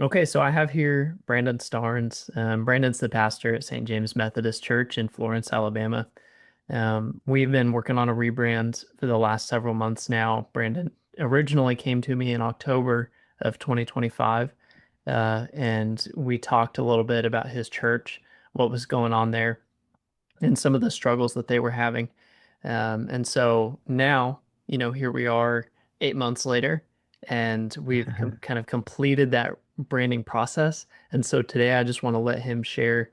Okay, so I have here Brandon Starnes. Brandon's the pastor at St. James Methodist Church in Florence, Alabama. We've been working on a rebrand for the last several months now. Brandon originally came to me in October of 2025, and we talked a little bit about his church, what was going on there, and some of the struggles that they were having. And so now, here we are 8 months later, and we've kind of completed that branding process. And so today I just want to let him share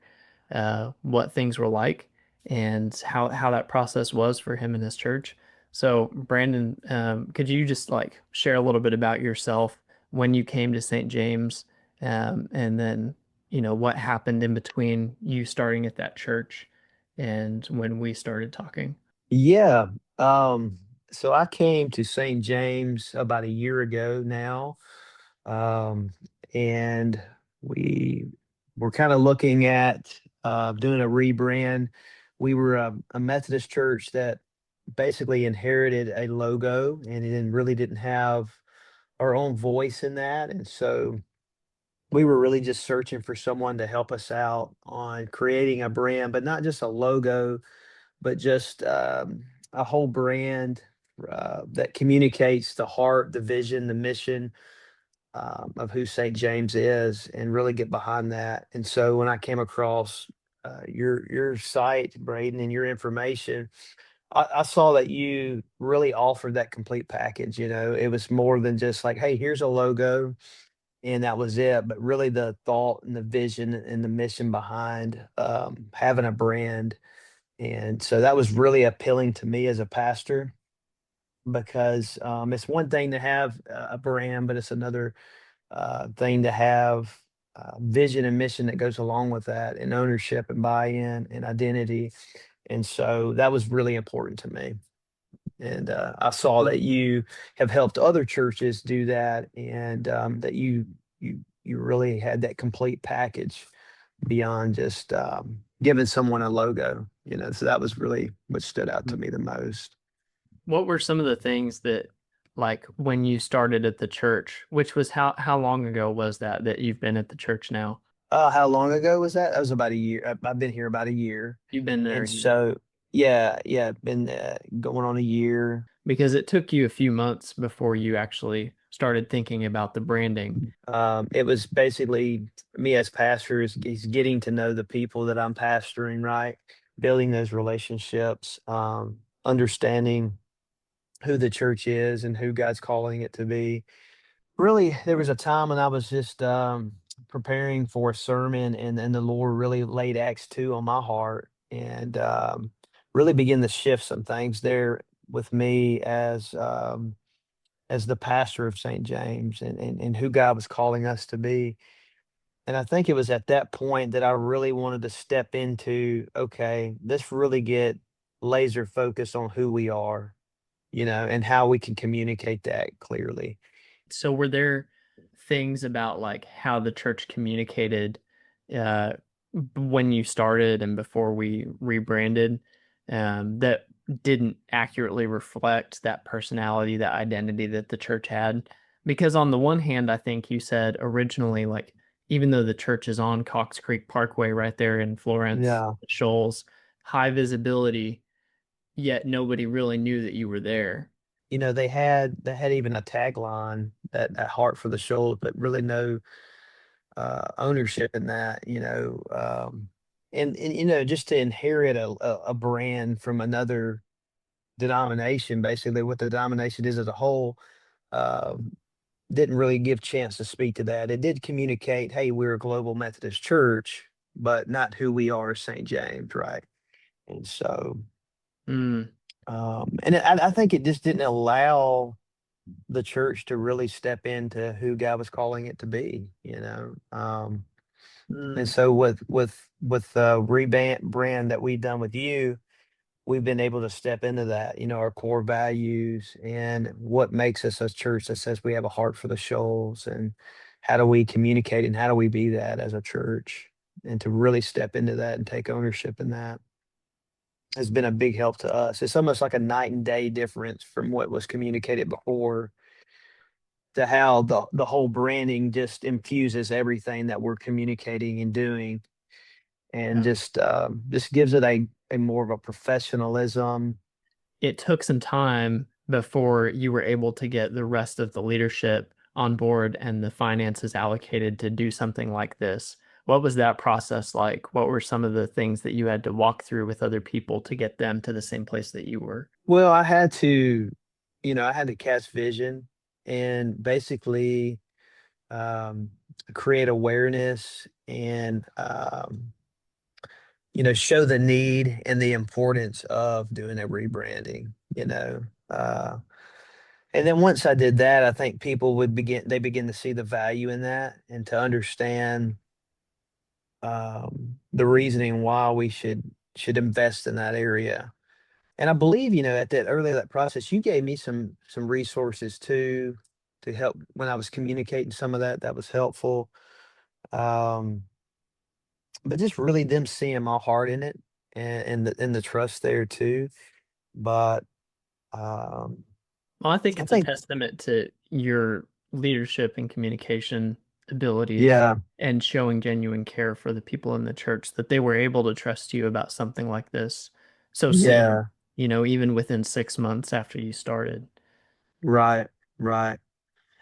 what things were like and how that process was for him and his church. So, Brandon, could you just like share a little bit about yourself when you came to St. James, and then, what happened in between you starting at that church and when we started talking? Yeah. Um, so I came to St. James about a year ago now. Um, and we were kind of looking at doing a rebrand. We were a Methodist church that basically inherited a logo and it really didn't have our own voice in that. And so we were really just searching for someone to help us out on creating a brand, but not just a logo, but just a whole brand that communicates the heart, the vision, the mission of who St. James is, and really get behind that. And so when I came across your site, Braden, and your information, I saw that you really offered that complete package. You know, it was more than just like, hey, here's a logo, and that was it. But really, the thought and the vision and the mission behind having a brand, and so that was really appealing to me as a pastor because it's one thing to have a brand, but it's another thing to have vision and mission that goes along with that, and ownership and buy-in and identity. And so that was really important to me. And I saw that you have helped other churches do that, and that you really had that complete package beyond just giving someone a logo. You know, so that was really what stood out to me the most. What were some of the things that, like, when you started at the church, which was how long ago was that you've been at the church now? How long ago was that? That was about a year. I've been here about a year, You've been there and so yeah, been going on a year. because it took you a few months before you actually started thinking about the branding. It was basically me as pastor is getting to know the people that I'm pastoring, right? Building those relationships, understanding who the church is and who God's calling it to be. Really, there was a time when I was just preparing for a sermon, and the Lord really laid Acts 2 on my heart, and really began to shift some things there with me as the pastor of St. James, and who God was calling us to be. And I think it was at that point that I really wanted to step into, okay, let's really get laser focused on who we are, and how we can communicate that clearly. So were there things about like how the church communicated uh, when you started and before we rebranded, that didn't accurately reflect that personality, that identity that the church had? Because on the one hand, I think you said originally, like, even though the church is on Cox Creek Parkway right there in Florence, Yeah. Shoals, high visibility, yet nobody really knew that you were there. They had even a tagline that heart for the shoals, but really no ownership in that, and just to inherit a brand from another denomination, basically what the denomination is as a whole, um, didn't really give chance to speak to that. It did communicate, hey, we're a global Methodist church, but not who we are as St. James, right? And so, Mm, I think it just didn't allow the church to really step into who God was calling it to be. And mm. so with the rebrand brand that we've done with you, we've been able to step into that, our core values and what makes us a church that says we have a heart for the shoals, and how do we communicate and how do we be that as a church, and to really step into that and take ownership in that has been a big help to us. It's almost like a night and day difference from what was communicated before. to how the whole branding just infuses everything that we're communicating and doing, and just gives it a more of a professionalism. It took some time before you were able to get the rest of the leadership on board and the finances allocated to do something like this. What was that process like? What were some of the things that you had to walk through with other people to get them to the same place that you were? Well, I had to, I had to cast vision and basically um, create awareness and show the need and the importance of doing a rebranding. Uh, and then once I did that, I think people begin to see the value in that and to understand the reasoning why we should invest in that area. And I believe, at that early that process, you gave me some resources too to help when I was communicating some of that. That was helpful. Um, but just really them seeing my heart in it and the trust there too. But um, Well, I think I it's a think, testament to your leadership and communication abilities yeah, and showing genuine care for the people in the church that they were able to trust you about something like this so soon, yeah, even within 6 months after you started. right, right.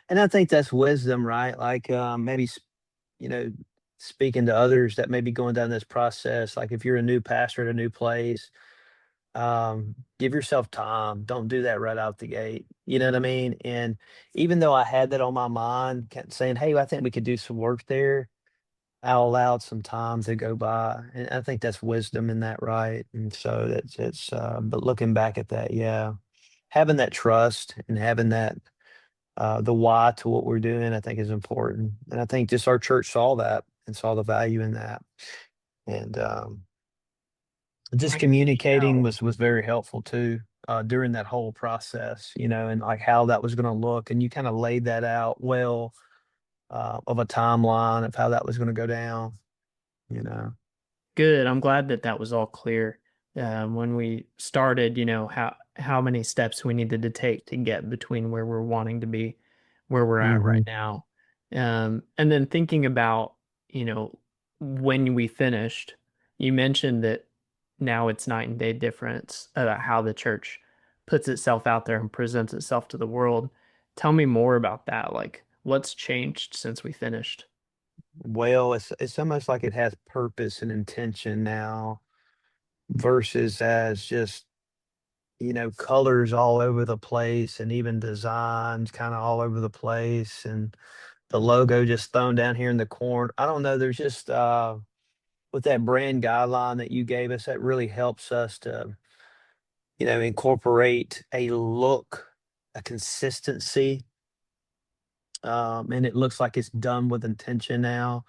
And I think that's wisdom, right? Like maybe you know, speaking to others that may be going down this process. Like if you're a new pastor at a new place, give yourself time. Don't do that right out the gate. You know what I mean? And even though I had that on my mind, kept saying, "Hey, I think we could do some work there," I allowed some time to go by, and I think that's wisdom in that, right? And so it's. But looking back at that, yeah, having that trust and having that the why to what we're doing, I think is important. And I think just our church saw that and saw the value in that. And just I can see communicating how. was very helpful too during that whole process, and like how that was going to look. And you kind of laid that out well of a timeline of how that was going to go down, you know. Good. I'm glad that that was all clear. When we started, how many steps we needed to take to get between where we're wanting to be, where we're at Hmm. right now. And then thinking about, when we finished, you mentioned that now it's night and day difference about how the church puts itself out there and presents itself to the world. Tell me more about that. Like, what's changed since we finished? Well, it's almost like it has purpose and intention now versus as just colors all over the place and even designs kind of all over the place and the logo just thrown down here in the corner. I don't know. There's just with that brand guideline that you gave us, that really helps us to, incorporate a look, a consistency. And it looks like it's done with intention now.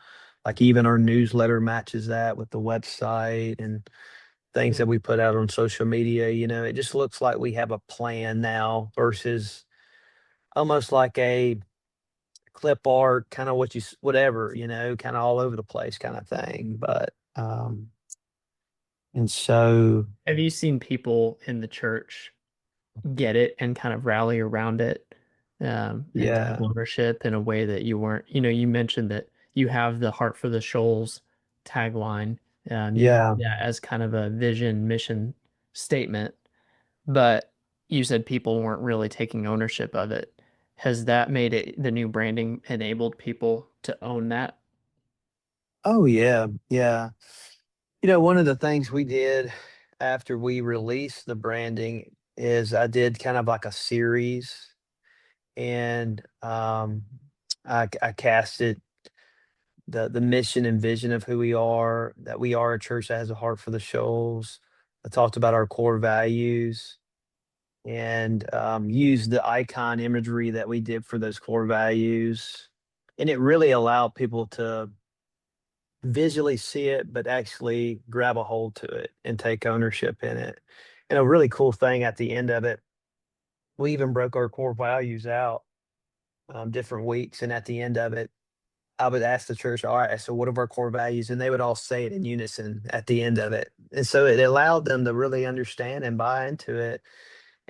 Like even our newsletter matches that with the website and things that we put out on social media. It just looks like we have a plan now versus almost like a clip art, kind of whatever, kind of all over the place kind of thing. But and so Have you seen people in the church get it and kind of rally around it, and take yeah, ownership in a way that you weren't? You mentioned that you have the Heart for the Shoals tagline. You have yeah. that as kind of a vision mission statement, but you said people weren't really taking ownership of it. Has that made it the new branding enabled people to own that? Oh yeah, yeah. One of the things we did after we released the branding is I did kind of like a series, and I casted the mission and vision of who we are, that we are a church that has a heart for the shoals. I talked about our core values and used the icon imagery that we did for those core values. And it really allowed people to visually see it, but actually grab a hold to it and take ownership in it. And a really cool thing at the end of it, we even broke our core values out different weeks. And at the end of it, I would ask the church, all right, so what are our core values? And they would all say it in unison at the end of it. And so it allowed them to really understand and buy into it.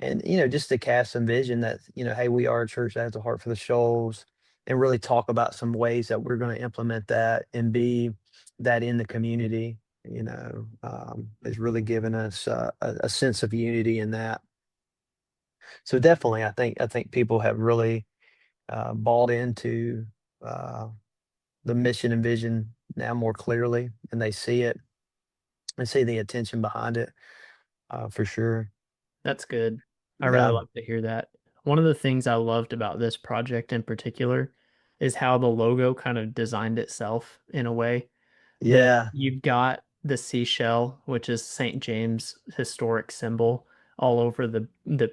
and just to cast some vision that hey, we are a church that has a heart for the Shoals, and really talk about some ways that we're going to implement that and be that in the community. Is really giving us a sense of unity in that. So definitely, I think people have really bought into uh, the mission and vision now more clearly, and they see it and see the intention behind it, for sure. That's good. I really Yeah, love to hear that. One of the things I loved about this project in particular is how the logo kind of designed itself in a way that yeah, you've got the seashell, which is St. James historic symbol all over the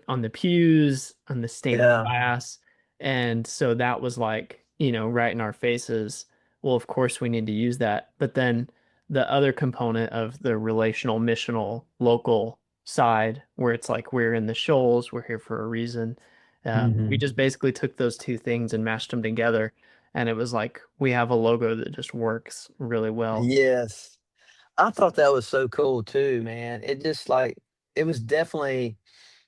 on the pews, on the stained yeah. glass. And so that was like, right in our faces. Well, of course we need to use that. But then the other component of the relational, missional, local side, where it's like we're in the shoals, we're here for a reason. We Hmm. just basically took those two things and mashed them together, and it was like we have a logo that just works really well. Yes. I thought that was so cool too, man. It was definitely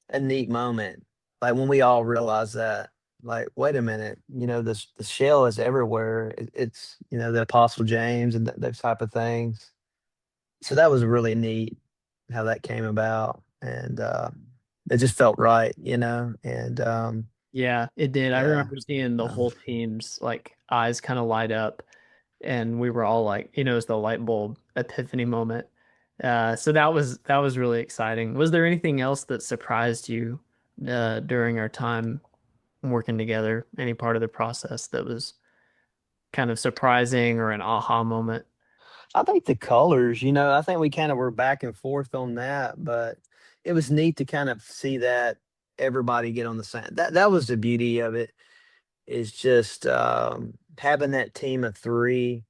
a neat moment. Like when we all realized that, like, wait a minute, the shell is everywhere. It's, the Apostle James and those type of things. So that was really neat how that came about. And it just felt right, and Yeah, it did. I yeah. remember seeing the Um, whole team's like eyes kind of light up, and we were all like, it was the light bulb epiphany moment. So that was really exciting. Was there anything else that surprised you during our time working together? Any part of the process that was kind of surprising or an aha moment? I think the colors, I think we kind of were back and forth on that, but it was neat to kind of see that everybody get on the same. That was the beauty of it, is just having that team of three,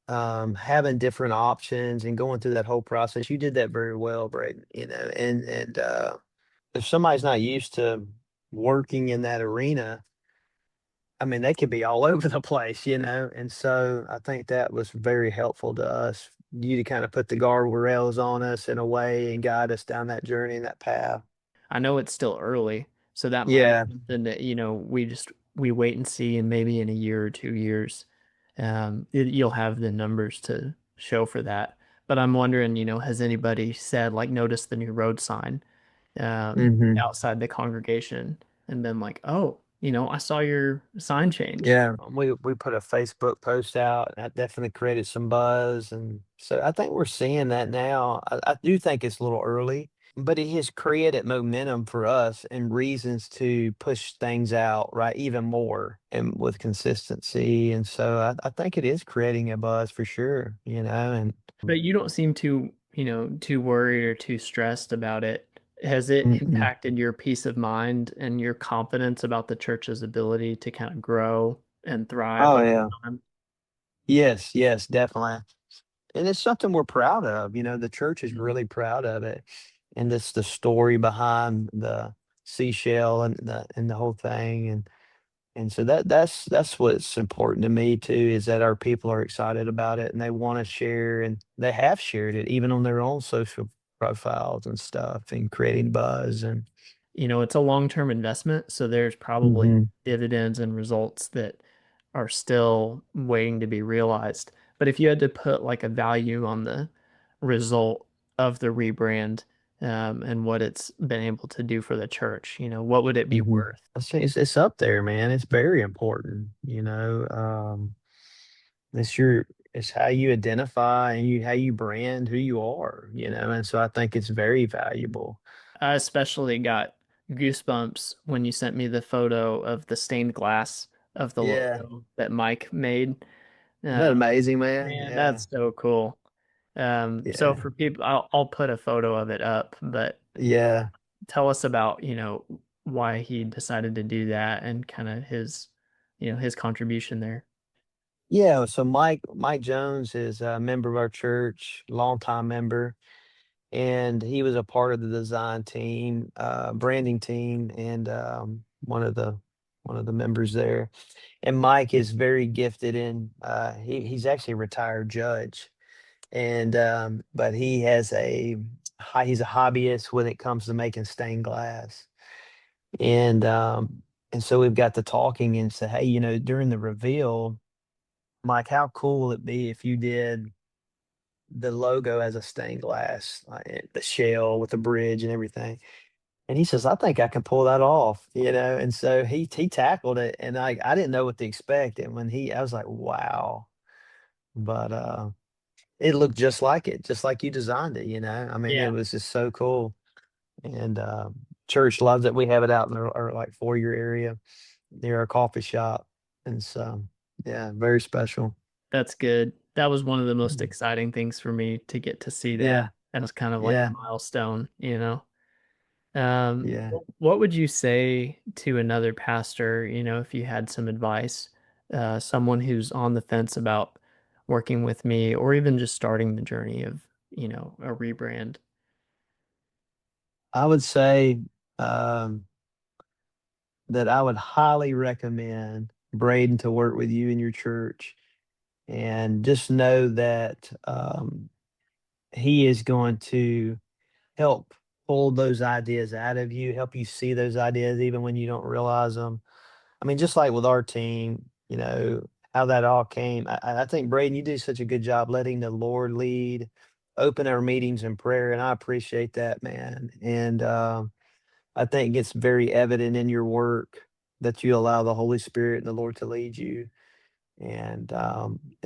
having different options and going through that whole process. You did that very well, Braden. And if somebody's not used to working in that arena, I mean, they could be all over the place. And so I think that was very helpful to us. You to kind of put the guardrails on us in a way and guide us down that journey and that path. I know it's still early, so that might be Yeah. something that, we wait and see, and maybe in a year or 2 years, you'll have the numbers to show for that. But I'm wondering, has anybody said like notice the new road sign Hmm. outside the congregation and been like, oh, I saw your sign change. Yeah. We put a Facebook post out, and that definitely created some buzz. And so I think we're seeing that now. I do think it's a little early, but it has created momentum for us and reasons to push things out, right, even more and with consistency. And so I think it is creating a buzz for sure, and But you don't seem too worried or too stressed about it. Has it mm-mm. impacted your peace of mind and your confidence about the church's ability to kind of grow and thrive Oh over yeah. time? Yes, yes, definitely. And it's something we're proud of. The church is Mhm. really proud of it. And that's the story behind the seashell and the whole thing. And so that's what's important to me too, is that our people are excited about it and they want to share, and they have shared it even on their own social profiles and stuff, and creating buzz. And It's a long-term investment, so there's probably Mhm. dividends and results that are still waiting to be realized. But if you had to put like a value on the result of the rebrand, and what it's been able to do for the church, what would it be Mhm. worth? I say it's up there, man. It's very important. It's your it's how you identify and how you brand who you are. And so I think it's very valuable. I especially got goosebumps when you sent me the photo of the stained glass of the Yeah. logo that Mike made. Isn't that Uh, amazing, man? Man, Yeah. that's so cool. So Yeah. for people, I'll put a photo of it up, but Yeah. tell us about, why he decided to do that and kind of his contribution there. Yeah. So Mike Jones is a member of our church, longtime member, and he was a part of the design team, branding team, and one of the members there. And Mike is very gifted in he's actually a retired judge, and but he has a he's a hobbyist when it comes to making stained glass. And and so we've got to talking and say, hey, during the reveal, Mike, how cool will it be if you did the logo as a stained glass, the shell with the bridge and everything? And he says, I think I can pull that off. And so he tackled it, and I didn't know what to expect. And when I was like, wow. But it looked just like it, just like you designed it. I mean, it Yeah, was just so cool. And church loves it. We have it out in our like 4-year area near our coffee shop. And so, yeah, very special. that's good. That was one of the most Mm. exciting things for me to get to see that. Yeah, That was kind of like a yeah, milestone, you know. yeah. What would you say to another pastor, if you had some advice, someone who's on the fence about working with me or even just starting the journey of, a rebrand? I would say um, that I would highly recommend Braden to work with you in your church, and just know that he is going to help pull those ideas out of you, help you see those ideas even when you don't realize them. I mean, just like with our team, how that all came. I think, Braden, you do such a good job letting the Lord lead, open our meetings in prayer, and I appreciate that, man. And I think it's very evident in your work that you allow the Holy Spirit and the Lord to lead you. And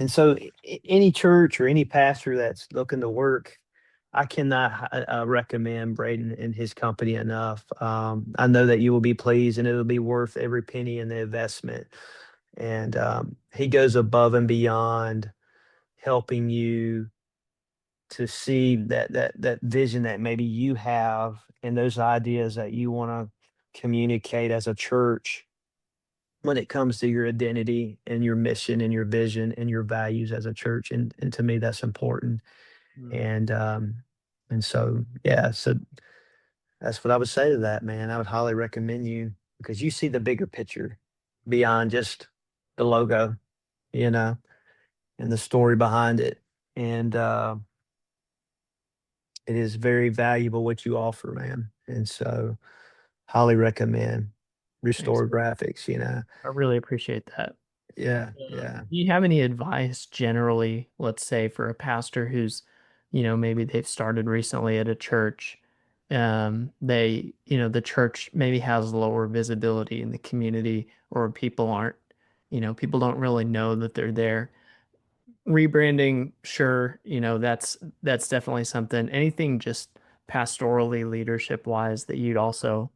so any church or any pastor that's looking to work, I cannot recommend Braden and his company enough. I know that you will be pleased, and it'll be worth every penny in the investment. And he goes above and beyond, helping you to see that vision that maybe you have, and those ideas that you want to communicate as a church when it comes to your identity and your mission and your vision and your values as a church. And to me, that's important. Mm. And so, yeah, so that's what I would say to that, man. I would highly recommend you, because you see the bigger picture beyond just the logo, you know, and the story behind it. And it is very valuable what you offer, man. And so, highly recommend Thanks, Restore man. Graphics. I really appreciate that. Yeah, yeah. Do you have any advice generally, let's say for a pastor who's, maybe they've started recently at a church, the church maybe has lower visibility in the community or people don't really know that they're there. Rebranding, sure, that's definitely something. Anything just pastorally, leadership wise that you'd also,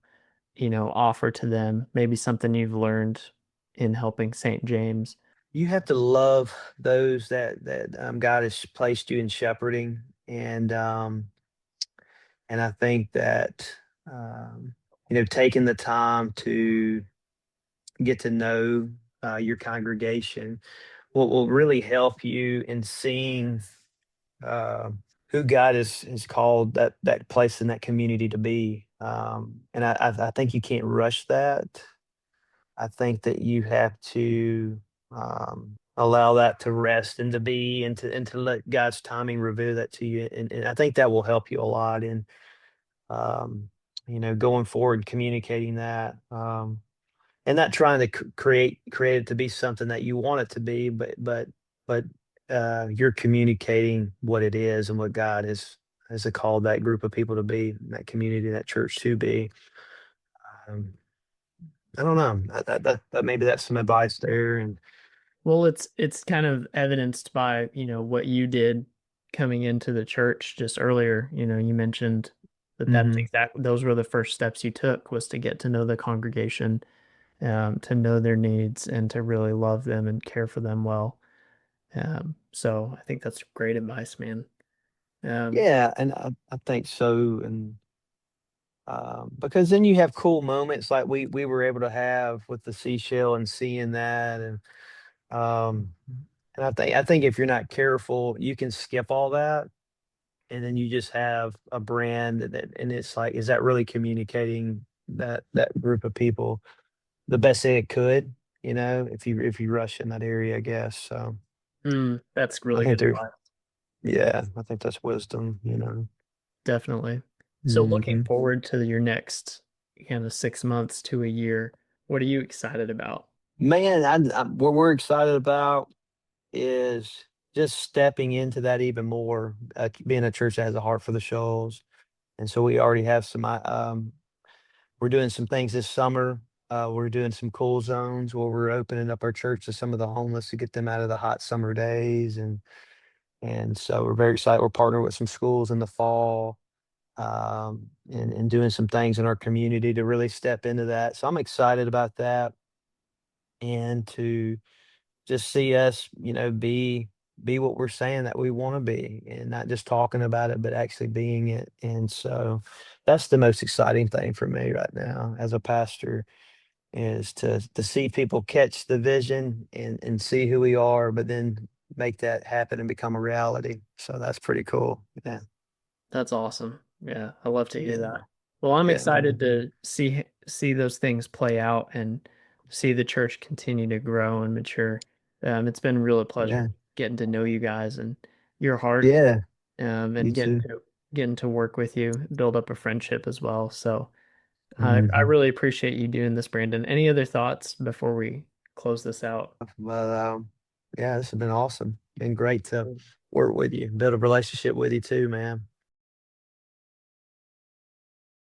offer to them, maybe something you've learned in helping St. James. You have to love those that God has placed you in shepherding, and I think that taking the time to get to know your congregation will really help you in seeing uh, who God has called that place in that community to be. And I think you can't rush that. I think that you have to allow that to rest and to be, and to let God's timing reveal that to you. And I think that will help you a lot in um, going forward, communicating that. And not trying to create it to be something that you want it to be, but you're communicating what it is and what God has called that group of people to be, that community, that church to be. Um, I don't know. That maybe that's some advice there. And Well, it's kind of evidenced by, what you did coming into the church just earlier. You mentioned that mhm. those were the first steps you took was to get to know the congregation, to know their needs and to really love them and care for them well. So I think that's great advice, man. Um, Yeah, and I think so. And because then you have cool moments like we were able to have with the seashell and seeing that. Um, and I think if you're not careful, you can skip all that, and then you just have a brand and it's like, is that really communicating that group of people the best way it could, if you rush in that area, I guess. So that's I really think good there's advice. yeah, I think that's wisdom. definitely. So looking Hmm. forward to your next kind of 6 months to a year, what are you excited about? Man, what we're excited about is just stepping into that even more, being a church that has a heart for the Shoals. And so we already have we're doing some things this summer. We're doing some cool zones where we're opening up our church to some of the homeless to get them out of the hot summer days. And so we're very excited. We're partnering with some schools in the fall, and doing some things in our community to really step into that. So I'm excited about that, and to just see us, be what we're saying that we want to be, and not just talking about it, but actually being it. And so that's the most exciting thing for me right now as a pastor, is to see people catch the vision and see who we are, but then make that happen and become a reality. So that's pretty cool. Yeah. That's awesome. Yeah, I love to hear Yeah. that. Well, I'm Yeah, excited man. to see those things play out and see the church continue to grow and mature. It's been really a pleasure Yeah. getting to know you guys and your heart, Yeah. You and too. getting to work with you, build up a friendship as well. So I Hmm. really appreciate you doing this, Brandon. Any other thoughts before we close this out? But yeah, this has been awesome. Been great to work with you, build a relationship with you too, man.